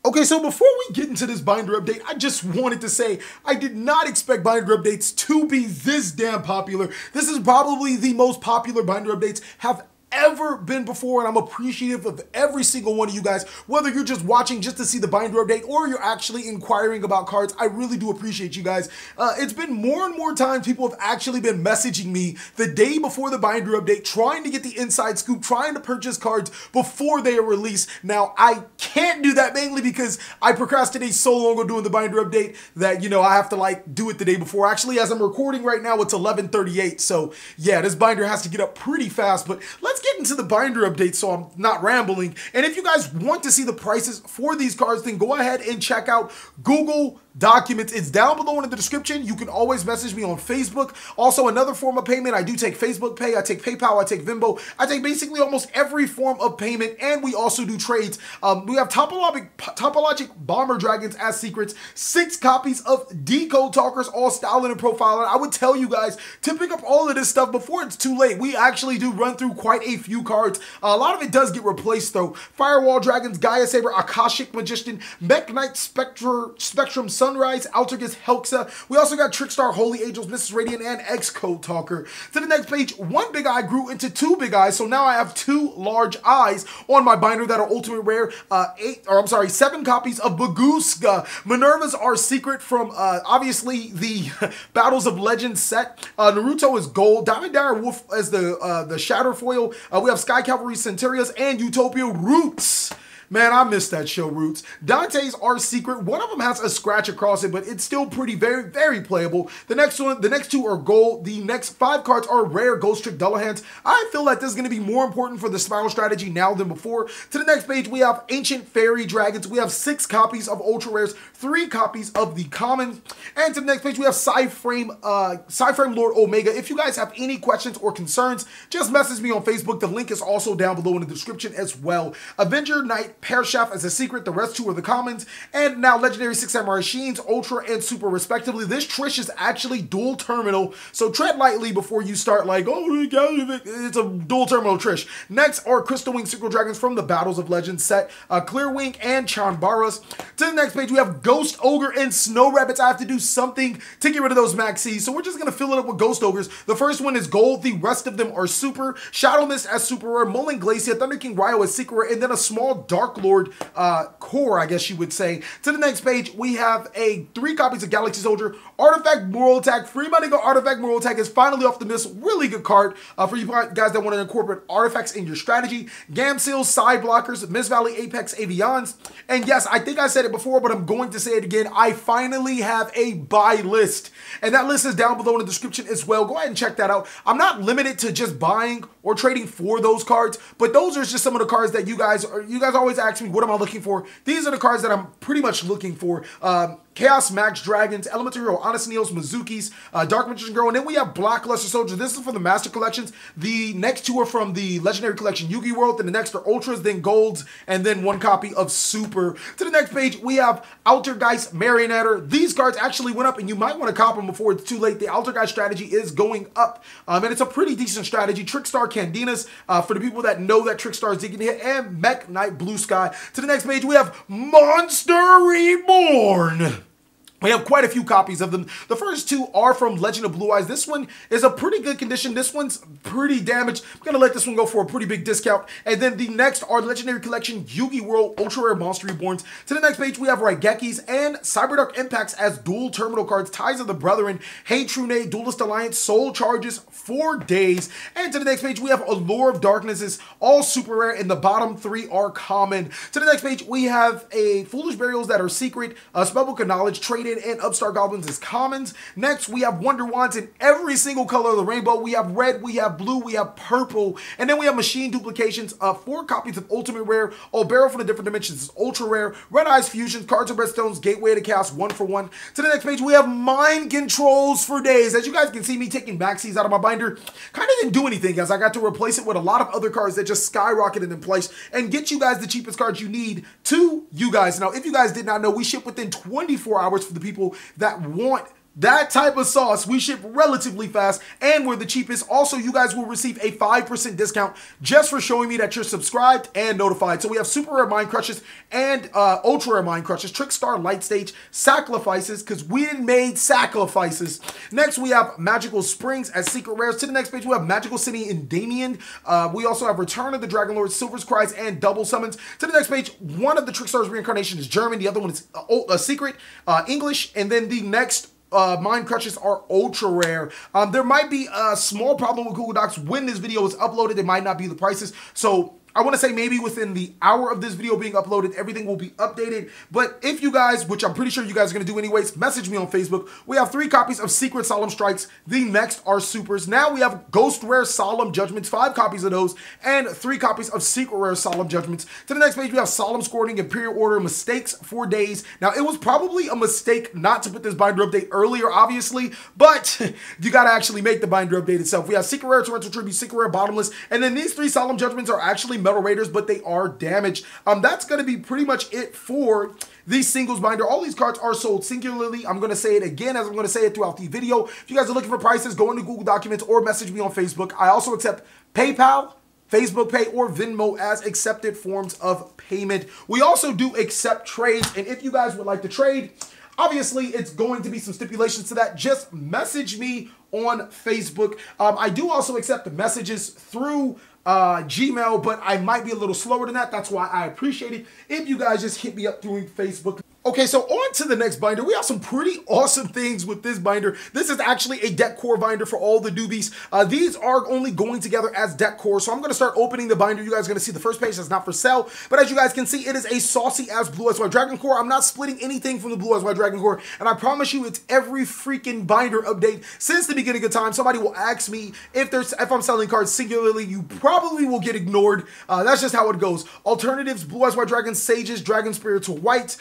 Okay, so before we get into this binder update, I just wanted to say I did not expect binder updates to be this damn popular. This is probably the most popular binder updates have ever been before, and I'm appreciative of every single one of you guys, whether you're just watching just to see the binder update or you're actually inquiring about cards. I really do appreciate you guys. It's been more and more times people have actually been messaging me the day before the binder update, trying to get the inside scoop, trying to purchase cards before they are released. Now, I can't do that mainly because I procrastinate so long on doing the binder update that, you know, I have to like do it the day before. Actually, as I'm recording right now, it's 11:38, so yeah, this binder has to get up pretty fast, but let's get into the binder update so I'm not rambling. And if you guys want to see the prices for these cards, then go ahead and check out Google Documents. It's down below in the description. You can always message me on Facebook. Also, another form of payment, I do take Facebook Pay, I take PayPal, I take Venmo, I take basically almost every form of payment, and we also do trades. We have Topologic Bomber Dragons as secrets, 6 copies of Decode Talkers, all styling and profiling. I would tell you guys to pick up all of this stuff before it's too late. We actually do run through quite a few cards. A lot of it does get replaced though. Firewall Dragons, Gaia Saber, Akashic Magician, Mech Knight, Spectrum Sunrise, Altergus Helxa. We also got Trickstar, Holy Angels, Mrs. Radiant, and X-Code Talker. To the next page, one big eye grew into 2 big eyes, so now I have 2 large eyes on my binder that are ultimate rare. 7 copies of Bagooska. Minerva's are secret from obviously the Battles of Legends set. Naruto is gold. Diamond Dire Wolf as the Shatter Foil. We have Sky Cavalry Centurias and Utopia Roots. Man, I missed that show, Roots. Dante's are secret. One of them has a scratch across it, but it's still pretty, very playable. The next 2 are gold. The next 5 cards are rare Ghost Trick Dullahands. I feel like this is going to be more important for the Spiral strategy now than before. To the next page, we have Ancient Fairy Dragons. We have 6 copies of Ultra Rares, 3 copies of the Commons. And to the next page, we have Psyframe Lord Omega. If you guys have any questions or concerns, just message me on Facebook. The link is also down below in the description as well. Avenger Knight Pearshaft as a secret, the rest 2 are the commons, and now Legendary 6 Samurai Sheens, Ultra and Super respectively. This Trish is actually dual terminal, so tread lightly before you start like, oh, it's a dual terminal Trish. Next are Crystal Wing Synchro Dragons from the Battles of Legends set, Clear Wing and Chanbaras. To the next page, we have Ghost Ogre and Snow Rabbits. I have to do something to get rid of those maxis, so we're just going to fill it up with Ghost Ogres. The first one is gold, the rest of them are super. Shadow Mist as super rare, Mullen Glacier, Thunder King Ryo as secret rare, and then a small Dark Lord core, I guess you would say. To the next page, we have 3 copies of Galaxy Soldier, Artifact Moral Attack. Free Money Go Artifact Moral Attack is finally off the miss. Really good card for you guys that want to incorporate artifacts in your strategy. Gamseals, Side Blockers, Miss Valley Apex Avians. And yes, I think I said it before, but I'm going to say it again. I finally have a buy list, and that list is down below in the description as well. Go ahead and check that out. I'm not limited to just buying or trading for those cards, but those are just some of the cards that you guys always ask me, what am I looking for? These are the cards that I'm pretty much looking for. Chaos Max Dragons, Elemental Hero, Honest Neos, Mizukis, Dark Magician Girl, and then we have Blackluster Soldier. This is from the Master Collections. The next 2 are from the Legendary Collection Yu-Gi World, then the next are Ultras, then Golds, and then 1 copy of Super. To the next page, we have Altergeist Marionetter. These cards actually went up, and you might want to cop them before it's too late. The Altergeist strategy is going up, and it's a pretty decent strategy. Trickstar Candinas, for the people that know that Trickstar is digging hit, and Mech Knight Blue Sky. To the next page, we have Monster Reborn. We have quite a few copies of them. The first 2 are from Legend of Blue Eyes. This one is a pretty good condition. This one's pretty damaged. I'm going to let this one go for a pretty big discount. And then the next are Legendary Collection Yu-Gi World Ultra Rare Monster Reborns. To the next page, we have Raigekis and Cyberdark Impacts as dual terminal cards. Ties of the Brethren, Hey Trune, Duelist Alliance, Soul Charges, 4 days. And to the next page, we have Allure of Darknesses, all super rare, and the bottom 3 are common. To the next page, we have Foolish Burials that are secret, Spellbook of Knowledge, Traded, and Upstart Goblins as commons. Next, we have Wonder Wands in every single color of the rainbow. We have red, we have blue, we have purple, and then we have Machine Duplications, 4 copies of Ultimate Rare, all Barrel from the Different Dimensions is Ultra Rare, Red Eyes Fusions, Cards of Redstones, Gateway to Chaos, 1 for 1. To the next page, we have Mind Controls for days. As you guys can see me taking maxis out of my binder, kind of didn't do anything as I got to replace it with a lot of other cards that just skyrocketed in price and get you guys the cheapest cards you need to you guys. Now, if you guys did not know, we ship within 24 hours for the people that want That type of sauce. We ship relatively fast and we're the cheapest. Also, you guys will receive a 5% discount just for showing me that you're subscribed and notified. So we have super rare mind crushes and ultra rare mind crushes, Trickstar, Light Stage, sacrifices, because we made sacrifices. Next, we have magical springs as secret rares. To the next page, we have magical city in Damien. We also have Return of the Dragon Lord, Silver's Cries, and double summons. To the next page, one of the Trickstar's reincarnation is German. The other one is a secret English. And then the next mind crushes are ultra rare. There might be a small problem with Google Docs when this video is uploaded. It might not be the prices. So I want to say maybe within the hour of this video being uploaded, everything will be updated. But if you guys, which I'm pretty sure you guys are going to do anyways, message me on Facebook. We have 3 copies of Secret Solemn Strikes. The next are Supers. Now we have Ghost Rare Solemn Judgments, 5 copies of those, and 3 copies of Secret Rare Solemn Judgments. To the next page, we have Solemn Scoring, Imperial Order, Mistakes for Days. Now, it was probably a mistake not to put this binder update earlier, obviously, but you got to actually make the binder update itself. We have Secret Rare Torrential Tribute, Secret Rare Bottomless, and then these 3 Solemn Judgments are actually Metal Raiders, but they are damaged. That's going to be pretty much it for the singles binder. All these cards are sold singularly. I'm going to say it again as I'm going to say it throughout the video. If you guys are looking for prices, go into Google Documents or message me on Facebook. I also accept PayPal, Facebook Pay, or Venmo as accepted forms of payment. We also do accept trades, and if you guys would like to trade, obviously it's going to be some stipulations to that. Just message me on Facebook. I do also accept the messages through Gmail, but I might be a little slower than that. That's why I appreciate it if you guys just hit me up through Facebook. Okay, so on to the next binder. We have some pretty awesome things with this binder. This is actually a deck core binder for all the newbies. These are only going together as deck core, so I'm going to start opening the binder. You guys are going to see the first page that's not for sale, but as you guys can see, it is a saucy as Blue Eyes White Dragon core. I'm not splitting anything from the Blue Eyes White Dragon core, and I promise you it's every freaking binder update since the beginning of time. Somebody will ask me if I'm selling cards singularly. You probably will get ignored. That's just how it goes. Alternatives: Blue Eyes White Dragon, Sages, Dragon Spirits White,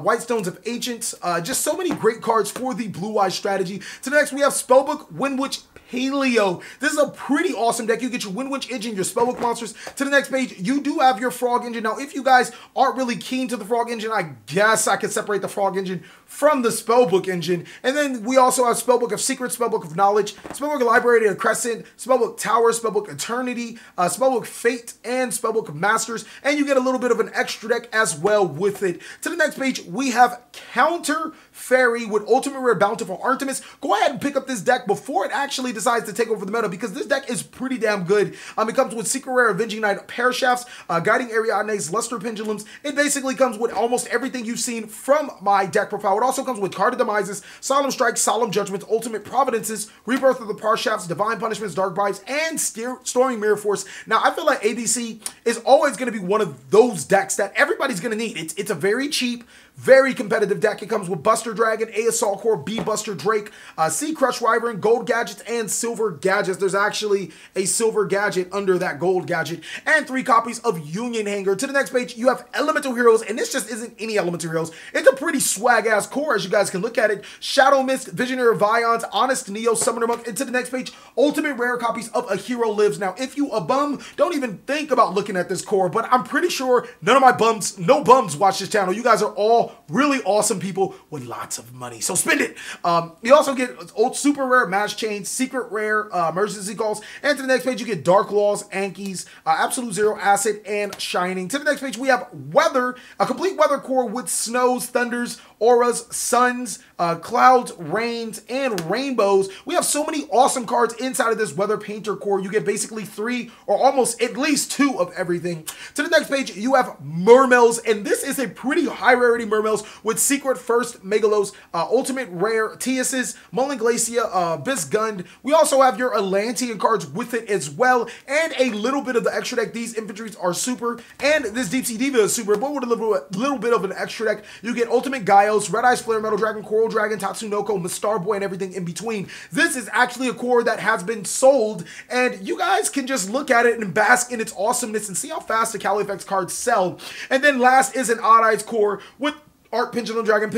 White Stones of Ancients, just so many great cards for the Blue Eyes strategy. To the next, we have Spellbook, Windwitch, Paleo. This is a pretty awesome deck. You get your Windwitch engine, your Spellbook monsters. To the next page, you do have your Frog engine. Now, if you guys aren't really keen to the Frog engine, I guess I could separate the Frog engine from the Spellbook engine. And then we also have Spellbook of Secrets, Spellbook of Knowledge, Spellbook of Library of Crescent, Spellbook Tower, Spellbook Eternity, Spellbook Fate, and Spellbook of Masters. And you get a little bit of an extra deck as well with it. To the next page, we have Counter Fairy with Ultimate Rare Bountiful Artemis. Go ahead and pick up this deck before it actually decides to take over the meta, because this deck is pretty damn good. It comes with Secret Rare Avenging Knight Pair Shafts, Guiding Ariadnes, Luster Pendulums. It basically comes with almost everything you've seen from my deck profile. It also comes with Card of Demises, Solemn Strikes, Solemn Judgments, Ultimate Providences, Rebirth of the Pair Shafts, Divine Punishments, Dark Bribes, and Storing Mirror Force. Now, I feel like ABC is always going to be one of those decks that everybody's going to need. It's a very cheap, very competitive deck. It comes with Buster Dragon, A Assault Core, B Buster Drake, C Crush Wyvern, Gold Gadgets, and Silver Gadgets. There's actually a Silver Gadget under that Gold Gadget, and 3 copies of Union Hanger. To the next page, you have Elemental Heroes, and this just isn't any Elemental Heroes. It's a pretty swag-ass core, as you guys can look at it. Shadow Mist, Visionary Vions, Honest Neo, Summoner Monk. And to the next page, Ultimate Rare copies of A Hero Lives. Now, if you a bum, don't even think about looking at this core, but I'm pretty sure none of my bums, no bums watch this channel. You guys are all really awesome people with lots of money, so spend it. You also get old super rare Match Chains, secret rare emergency calls, and to the next page you get Dark Laws, Ankies, Absolute Zero, Acid, and Shining. To the next page we have Weather, a complete weather core with snows, thunders, auras, suns, clouds, rains, and rainbows. We have so many awesome cards inside of this Weather Painter core. You get basically 3 or almost at least 2 of everything. To the next page, you have Mermels, and this is a pretty high rarity Mermels with Secret First Megalos, Ultimate Rare Tiasis, Mullen Glacia, Bisgund. We also have your Atlantean cards with it as well, and a little bit of the extra deck. These infantries are super, and this Deep Sea Diva is super, but with a little bit of an extra deck, you get Ultimate Gaios, Red Eyes Flare, Metal Dragon, Coral Dragon, Tatsunoko, Mistar Boy, and everything in between. This is actually a core that has been sold, and you guys can just look at it and bask in its awesomeness and see how fast the TheCaliEffect cards sell. And then last is an Odd Eyes core with Art Pendulum Dragon,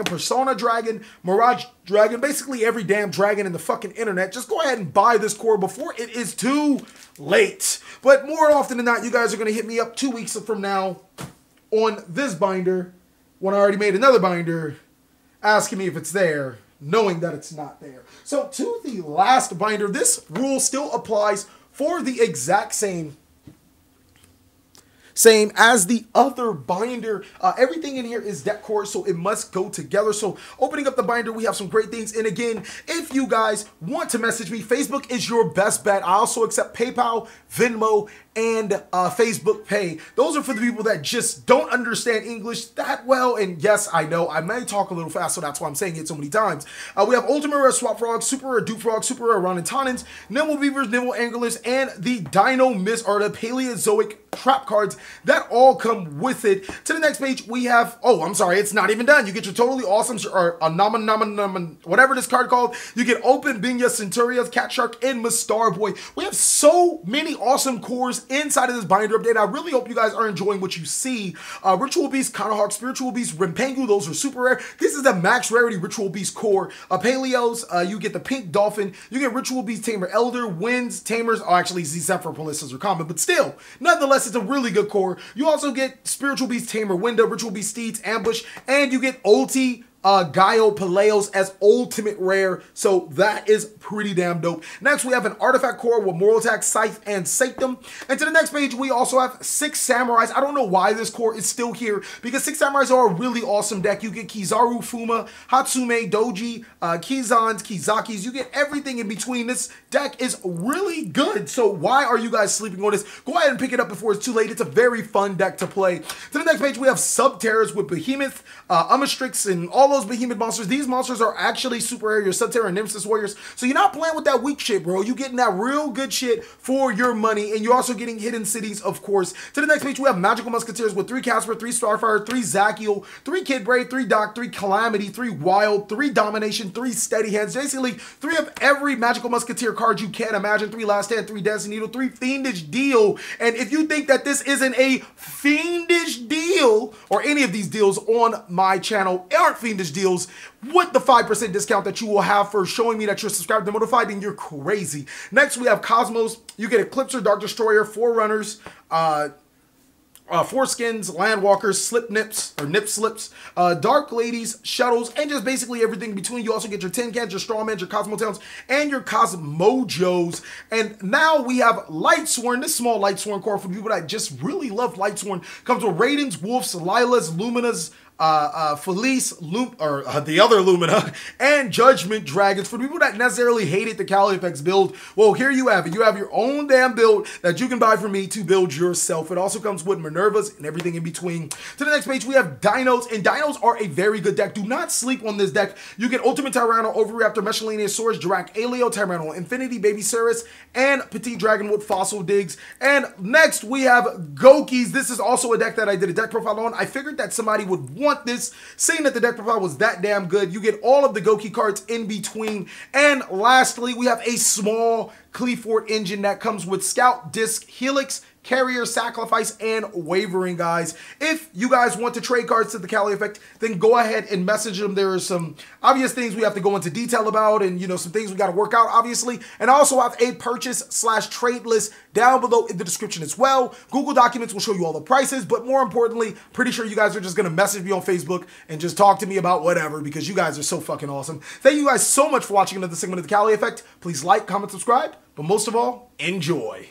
Persona Dragon, Mirage Dragon, basically every damn dragon in the fucking internet. Just go ahead and buy this core before it is too late. But more often than not, you guys are going to hit me up 2 weeks from now on this binder when I already made another binder asking me if it's there. knowing that it's not there. So to the last binder, this rule still applies for the exact same as the other binder. Everything in here is deck core, so it must go together. So opening up the binder, we have some great things. And again, if you guys want to message me, Facebook is your best bet. I also accept PayPal, Venmo, and Facebook Pay. Those are for the people that just don't understand English that well. And yes, I know I may talk a little fast, so that's why I'm saying it so many times. We have Ultimate Rare Swap Frogs, Super Rare Duke Frog, Super Rare Ronantonans, Nimble Beavers, Nimble Anglers, and the Dino Mist or the Paleozoic trap cards that all come with it. To the next page, we have, oh, I'm sorry, it's not even done. You get your Totally Awesome, or whatever this card called. You get Open, Binya, Centurias, Cat Shark, and Mustar Boy. We have so many awesome cores inside of this binder update. I really hope you guys are enjoying what you see. Ritual Beast, Conahawk, Spiritual Beast, Rimpengu, those are super rare. This is the max rarity Ritual Beast core. Paleos, you get the Pink Dolphin, you get Ritual Beast Tamer Elder, Winds, Tamers, oh actually Zephyr Polistas are common, but still, nonetheless, it's a really good core. You also get Spiritual Beast Tamer Window, Ritual Beast Steeds, Ambush, and you get Ulti Gaio Paleos as ultimate rare, so that is pretty damn dope. Next, we have an artifact core with Moral Attack, Scythe, and Sanctum. And to the next page, we also have 6 Samurais. I don't know why this core is still here, because 6 Samurais are a really awesome deck. You get Kizaru, Fuma, Hatsume, Doji, Kizans, Kizakis. You get everything in between. This deck is really good, so why are you guys sleeping on this? Go ahead and pick it up before it's too late. It's a very fun deck to play. To the next page, we have Subterrors with Behemoth, Umastrix, and all those behemoth monsters. These monsters are actually super rare. Your Subterra and Nemesis Warriors. So you're not playing with that weak shit, bro. You're getting that real good shit for your money. And you're also getting Hidden Cities, of course. To the next page, we have Magical Musketeers with 3 Casper, 3 Starfire, 3 Zachiel, 3 Kid Brave, 3 Doc, 3 Calamity, 3 Wild, 3 Domination, 3 Steady Hands. Basically, 3 of every Magical Musketeer card you can imagine. 3 Last Stand, 3 Dancing Needle, 3 Fiendish Deal. And if you think that this isn't a Fiendish deal, or any of these deals on my channel aren't Fiendish deals, with the 5% discount that you will have for showing me that you're subscribed and notified, then you're crazy. Next, we have Cosmos. You get Eclipser, Dark Destroyer, Forerunners, Foreskins, Landwalkers, Slip Nips, or Nip Slips, Dark Ladies, Shuttles, and just basically everything in between. You also get your Tin Cans, your Strawmans, your Cosmotowns, and your Cosmojos. And now we have Lightsworn. This small Lightsworn core for people that just really love Lightsworn. Comes with Raidens, Wolves, Lilas, Luminas, Felice, the other Lumina, and Judgment Dragons. For people that necessarily hated the TheCaliEffect build, well, here you have it. You have your own damn build that you can buy from me to build yourself. It also comes with Minervas and everything in between. To the next page, we have Dinos, and Dinos are a very good deck. Do not sleep on this deck. You get Ultimate Tyranno, Overreactor, Meshalaniasaurus, Dirac, Aleo, Tyranno, Infinity, Baby Ceres, and Petit Dragon with Fossil Digs. And next, we have Gokis. This is also a deck that I did a deck profile on. I figured that somebody would want this, seeing that the deck profile was that damn good. You get all of the Goki cards in between. And lastly, we have a small Cleafort engine that comes with Scout, Disc, Helix, Carrier, Sacrifice, and Wavering, guys. If you guys want to trade cards to the TheCaliEffect, then go ahead and message them. There are some obvious things we have to go into detail about, and, you know, some things we got to work out, obviously. And I also have a purchase/trade list down below in the description as well. Google Documents will show you all the prices, but more importantly, pretty sure you guys are just going to message me on Facebook and just talk to me about whatever, because you guys are so fucking awesome. Thank you guys so much for watching another segment of the TheCaliEffect. Please like, comment, subscribe, but most of all, enjoy.